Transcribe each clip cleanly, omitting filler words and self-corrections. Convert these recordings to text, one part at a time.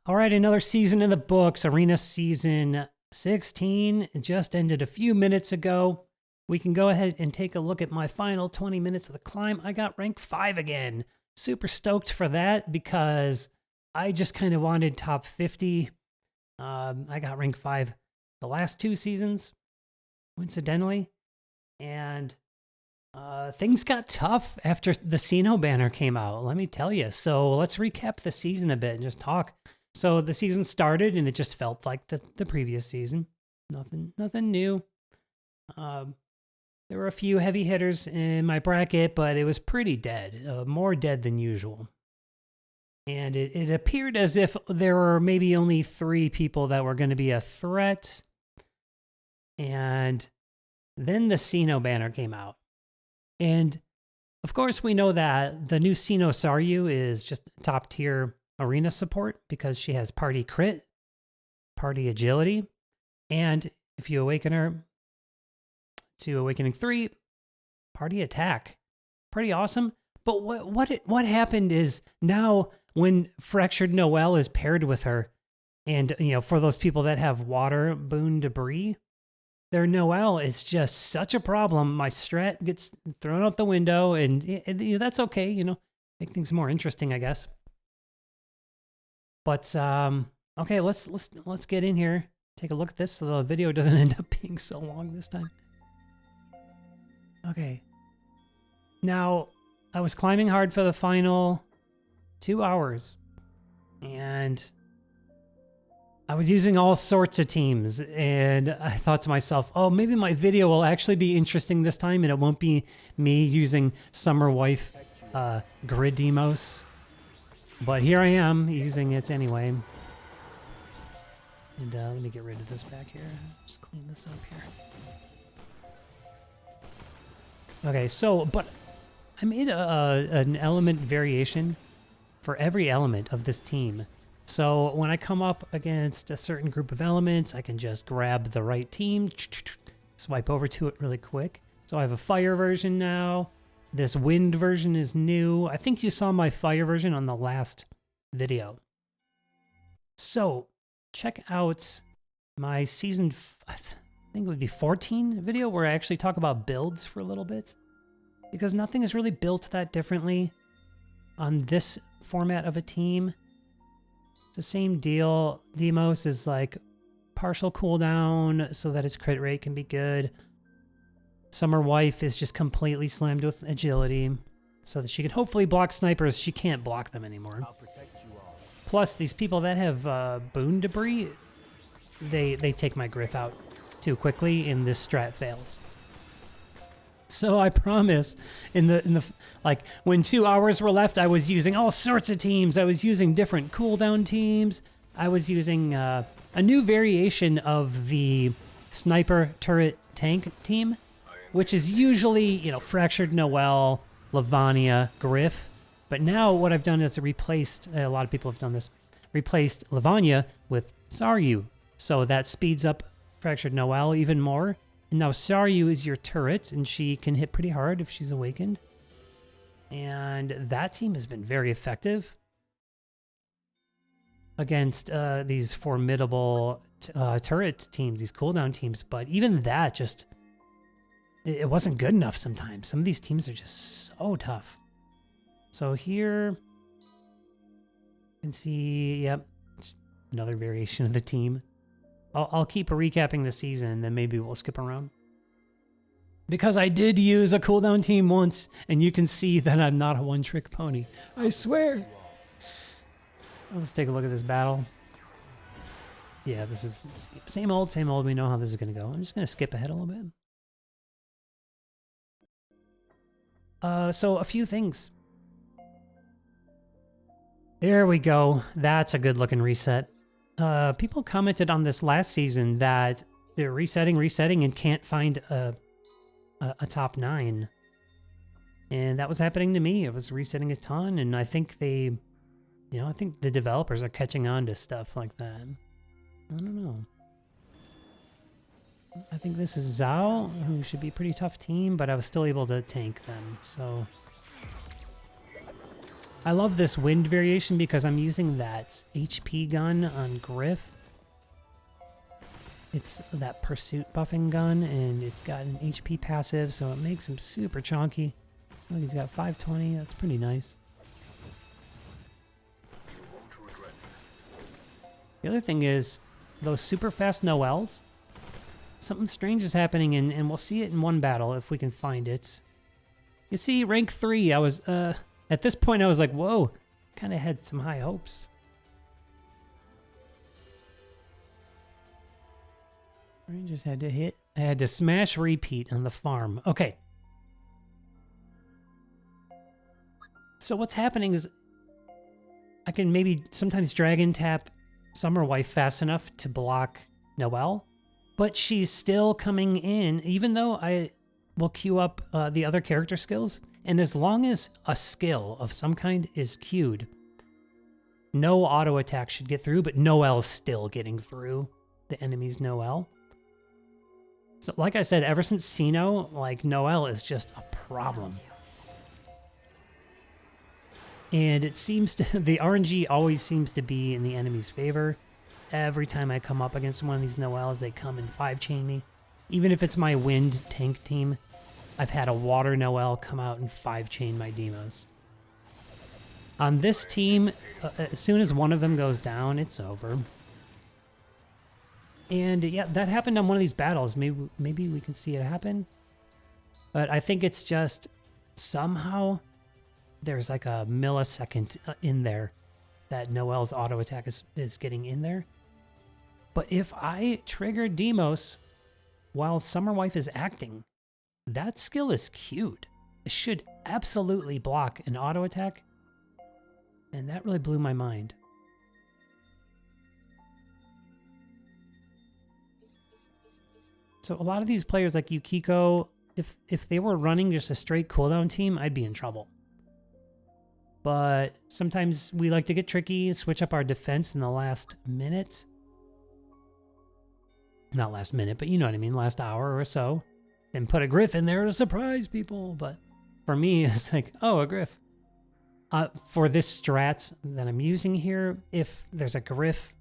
All right, another season in the books. Arena season 16 just ended a few minutes ago. We can go ahead and take a look at my final 20 minutes of the climb. I got rank 5 again. Super stoked for that because I just kind of wanted top 50. I got rank 5 the last 2 seasons, coincidentally. And things got tough after the Sino banner came out, let me tell you. So let's recap the season a bit and just talk. So the season started and it just felt like the previous season. Nothing new. There were a few heavy hitters in my bracket, but it was pretty dead, more dead than usual. And it appeared as if there were maybe only 3 people that were going to be a threat. And then the Sino banner came out. And of course, we know that the new Sino Saryu is just top tier arena support because she has party crit, party agility, and if you awaken her to awakening 3, party attack. Pretty awesome. But what happened is now when Fractured Noelle is paired with her, and for those people that have water boon debris, their Noelle is just such a problem. My strat gets thrown out the window, and that's okay. Make things more interesting, I guess. But okay, let's get in here. Take a look at this so the video doesn't end up being so long this time. Okay. Now, I was climbing hard for the final 2 hours, and I was using all sorts of teams, and I thought to myself, oh, maybe my video will actually be interesting this time, and it won't be me using Summer Wife grid demos. But here I am using it anyway. And let me get rid of this back here. Just clean this up here. Okay, so, but I made an element variation for every element of this team. So when I come up against a certain group of elements, I can just grab the right team, swipe over to it really quick. So I have a fire version now. This wind version is new. I think you saw my fire version on the last video. So check out my season, I think it would be 14 video where I actually talk about builds for a little bit. Because nothing is really built that differently on this format of a team. It's the same deal. Demos is like partial cooldown so that its crit rate can be good. Summer Wife is just completely slammed with agility so that she can hopefully block snipers. She can't block them anymore. I'll protect you all. Plus, these people that have boon debris, they take my Griff out too quickly, and this strat fails. So I promise, in the like when 2 hours were left, I was using all sorts of teams. I was using different cooldown teams. I was using a new variation of the sniper turret tank team, which is usually Fractured Noelle, Lavania, Griff. But now what I've done is replaced, a lot of people have done this, replaced Lavania with Saryu. So that speeds up Fractured Noelle even more. And now Saryu is your turret, and she can hit pretty hard if she's awakened. And that team has been very effective against these formidable turret teams, these cooldown teams. But even that just, it wasn't good enough sometimes. Some of these teams are just so tough. So here, you can see, yep, just another variation of the team. I'll keep recapping the season, and then maybe we'll skip around. Because I did use a cooldown team once, and you can see that I'm not a one-trick pony. I swear. Let's take a look at this battle. Yeah, this is same old, same old. We know how this is going to go. I'm just going to skip ahead a little bit. So a few things. There we go. That's a good-looking reset. People commented on this last season that they're resetting, and can't find a top 9. And that was happening to me. It was resetting a ton, and I think I think the developers are catching on to stuff like that. I don't know. I think this is Zhao, who should be a pretty tough team, but I was still able to tank them, so... I love this wind variation because I'm using that HP gun on Griff. It's that pursuit buffing gun, and it's got an HP passive, so it makes him super chonky. Look, he's got 520. That's pretty nice. The other thing is, those super fast Noels, something strange is happening, and we'll see it in one battle if we can find it. You see, rank 3, I was, at this point I was like, whoa, kind of had some high hopes. I just had to hit, I had to smash repeat on the farm. Okay. So what's happening is, I can maybe sometimes dragon tap Summerwife fast enough to block Noelle, but she's still coming in, even though I will queue up the other character skills, and as long as a skill of some kind is queued, no auto attack should get through, but Noelle's still getting through the enemy's Noelle. So like I said, ever since Sino, like, Noelle is just a problem. And it seems to, the RNG always seems to be in the enemy's favor. Every time I come up against one of these Noelles, they come and 5-chain me. Even if it's my wind tank team, I've had a water Noelle come out and 5-chain my Demos. On this team, as soon as one of them goes down, it's over. And yeah, that happened on one of these battles. Maybe we can see it happen. But I think it's just somehow there's like a millisecond in there that Noelle's auto attack is getting in there. But if I trigger Demos while Summerwife is acting, that skill is queued. It should absolutely block an auto attack. And that really blew my mind. So a lot of these players like Yukiko, if they were running just a straight cooldown team, I'd be in trouble. But sometimes we like to get tricky, switch up our defense in the last minute. Not last minute, but you know what I mean, last hour or so. And put a Griff in there to surprise people. But for me, it's like, oh, a Griff. For this strats that I'm using here, if there's a Griff,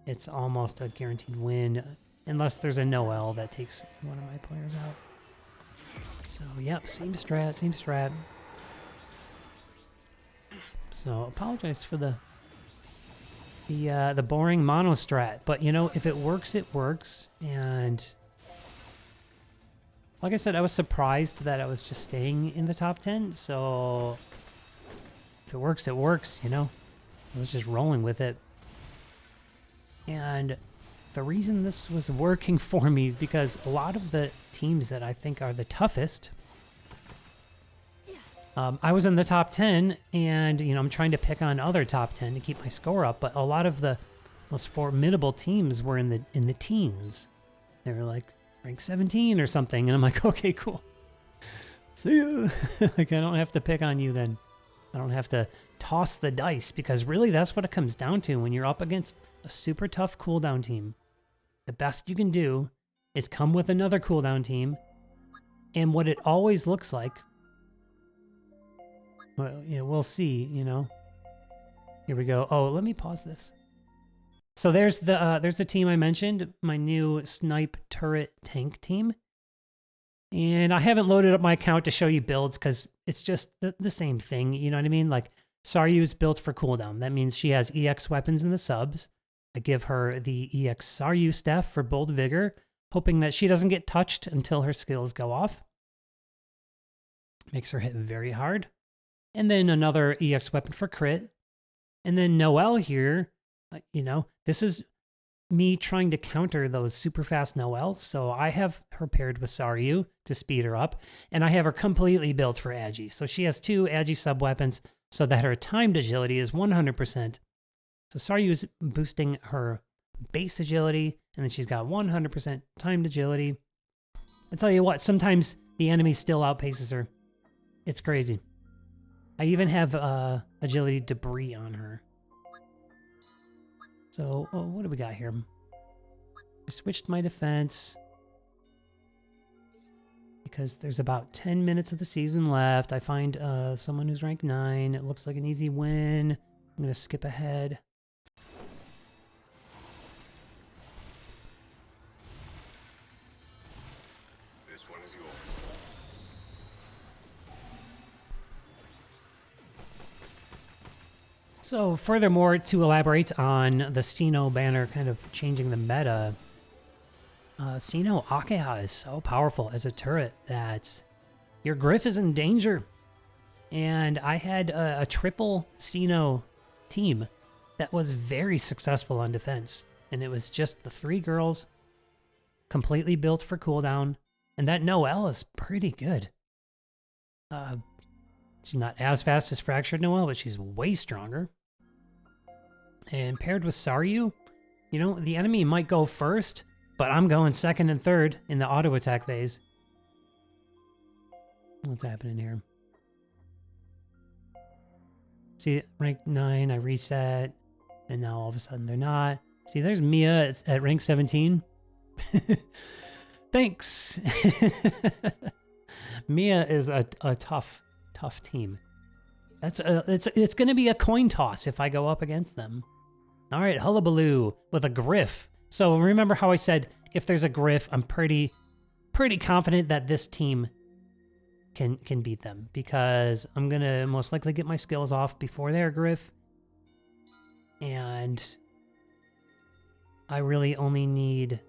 it's almost a guaranteed win. Unless there's a Noelle that takes one of my players out. So, yep, same strat, same strat. So, apologize for the boring mono strat. But, you know, if it works, it works. And like I said, I was surprised that I was just staying in the top 10. So, if it works, it works, you know. I was just rolling with it. And the reason this was working for me is because a lot of the teams that I think are the toughest, I was in the top 10, and, you know, I'm trying to pick on other top 10 to keep my score up, but a lot of the most formidable teams were in the teens. They were like rank 17 or something, and I'm like, okay, cool. See ya. Like, I don't have to pick on you then. I don't have to toss the dice, because really that's what it comes down to when you're up against a super tough cooldown team. The best you can do is come with another cooldown team, and what it always looks like, well, you know, we'll see, you know. Here we go. Oh, let me pause this. So there's the team I mentioned, my new snipe turret tank team. And I haven't loaded up my account to show you builds because it's just the same thing, you know what I mean? Like, Saryu is built for cooldown. That means she has EX weapons in the subs. I give her the EX Saryu staff for Bold Vigor, hoping that she doesn't get touched until her skills go off. Makes her hit very hard. And then another EX weapon for crit. And then Noelle here, you know, this is me trying to counter those super fast Noelles. So I have her paired with Saryu to speed her up. And I have her completely built for Agi. So she has 2 Agi sub weapons so that her timed agility is 100%. So Saryu is boosting her base agility, and then she's got 100% timed agility. I tell you what, sometimes the enemy still outpaces her. It's crazy. I even have agility debris on her. So, what do we got here? I switched my defense because there's about 10 minutes of the season left. I find someone who's rank 9. It looks like an easy win. I'm going to skip ahead. This one is yours. So furthermore, to elaborate on the Sino banner kind of changing the meta, Sino Akeha is so powerful as a turret that your Griff is in danger. And I had a triple Sino team that was very successful on defense. And it was just the 3 girls, completely built for cooldown. And that Noelle is pretty good. She's not as fast as Fractured Noelle, but she's way stronger. And paired with Saryu, you know, the enemy might go first, but I'm going second and third in the auto attack phase. What's happening here? See, rank 9, I reset, and now all of a sudden they're not. See, there's Mia at rank 17. Thanks. Mia is a tough team. It's going to be a coin toss if I go up against them. All right, Hullabaloo with a Griff. So remember how I said if there's a Griff, I'm pretty confident that this team can beat them because I'm going to most likely get my skills off before their Griff. And I really only need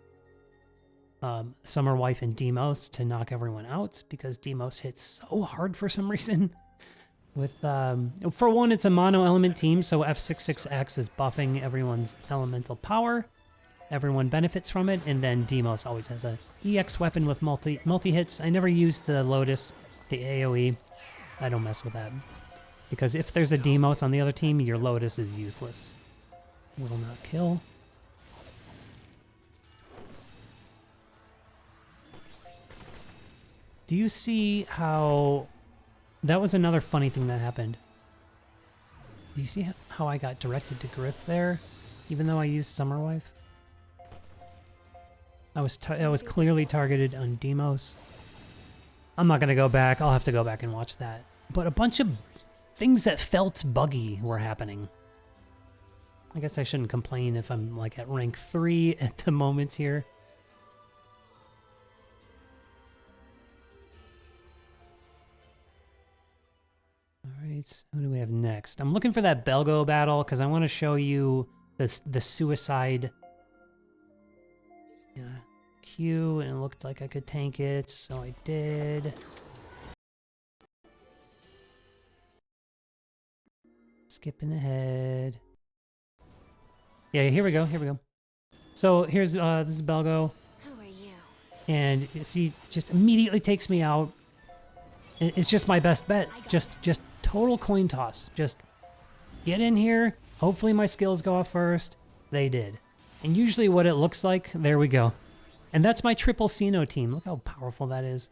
Summer Wife and Demos to knock everyone out because Demos hits so hard for some reason. With for one, it's a mono element team, so F66X is buffing everyone's elemental power. Everyone benefits from it, and then Demos always has a EX weapon with multi hits. I never use the Lotus, the AoE. I don't mess with that because if there's a Demos on the other team, your Lotus is useless. Will not kill. Do you see how... That was another funny thing that happened. Do you see how I got directed to Griff there, even though I used Summer Wife? I was clearly targeted on Demos. I'm not going to go back. I'll have to go back and watch that. But a bunch of things that felt buggy were happening. I guess I shouldn't complain if I'm like at rank 3 at the moment here. Alright, who do we have next? I'm looking for that Belgo battle because I want to show you the suicide Q, and it looked like I could tank it, so I did. Skipping ahead. Yeah, here we go, here we go. So here's, this is Belgo. Who are you? And you see, just immediately takes me out. It's just my best bet. Just total coin toss. Just get in here. Hopefully my skills go off first. They did. And usually what it looks like, there we go. And that's my triple Sino team. Look how powerful that is.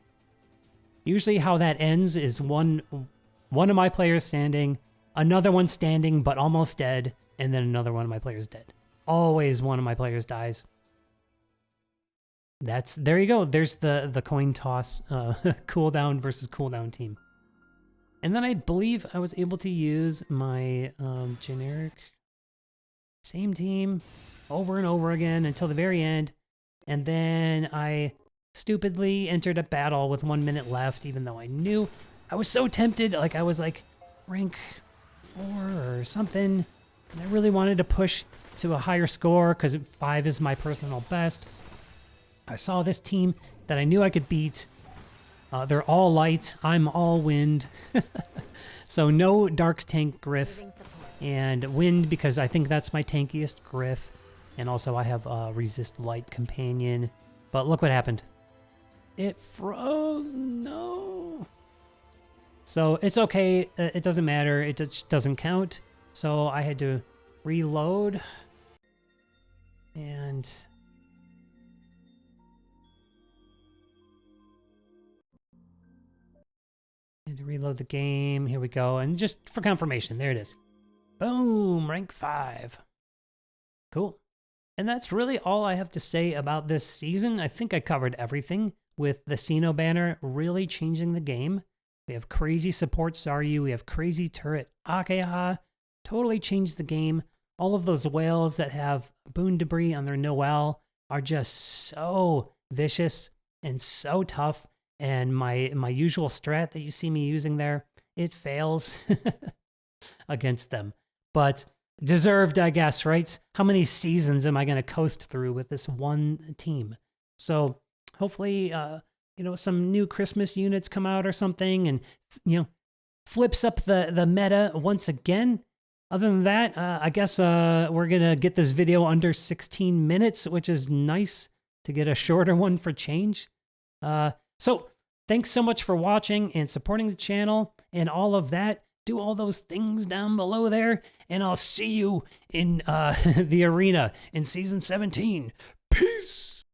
Usually how that ends is one of my players standing, another one standing but almost dead, and then another one of my players dead. Always one of my players dies. There you go. There's the coin toss cooldown versus cooldown team. And then I believe I was able to use my generic same team over and over again until the very end. And then I stupidly entered a battle with 1 minute left, even though I knew. I was so tempted. Like I was like rank 4 or something. And I really wanted to push to a higher score because 5 is my personal best. I saw this team that I knew I could beat. They're all light. I'm all wind. So no dark tank Griff and wind because I think that's my tankiest Griff. And also I have resist light companion. But look what happened. It froze. No. So it's okay. It doesn't matter. It just doesn't count. So I had to reload. And... to reload the game. Here we go. And just for confirmation, there it is. Boom, rank 5. Cool. And that's really all I have to say about this season. I think I covered everything. with the Sino banner really changing the game. We have crazy support Zaryu. We have crazy turret Akeha. Totally changed the game. All of those whales that have boon debris on their Noel are just so vicious and so tough. And my usual strat that you see me using there, it fails against them. But deserved, I guess, right? How many seasons am I going to coast through with this one team? So hopefully, some new Christmas units come out or something and, flips up the meta once again. Other than that, I guess we're going to get this video under 16 minutes, which is nice to get a shorter one for change. So thanks so much for watching and supporting the channel and all of that. Do all those things down below there, and I'll see you in the arena in Season 17. Peace!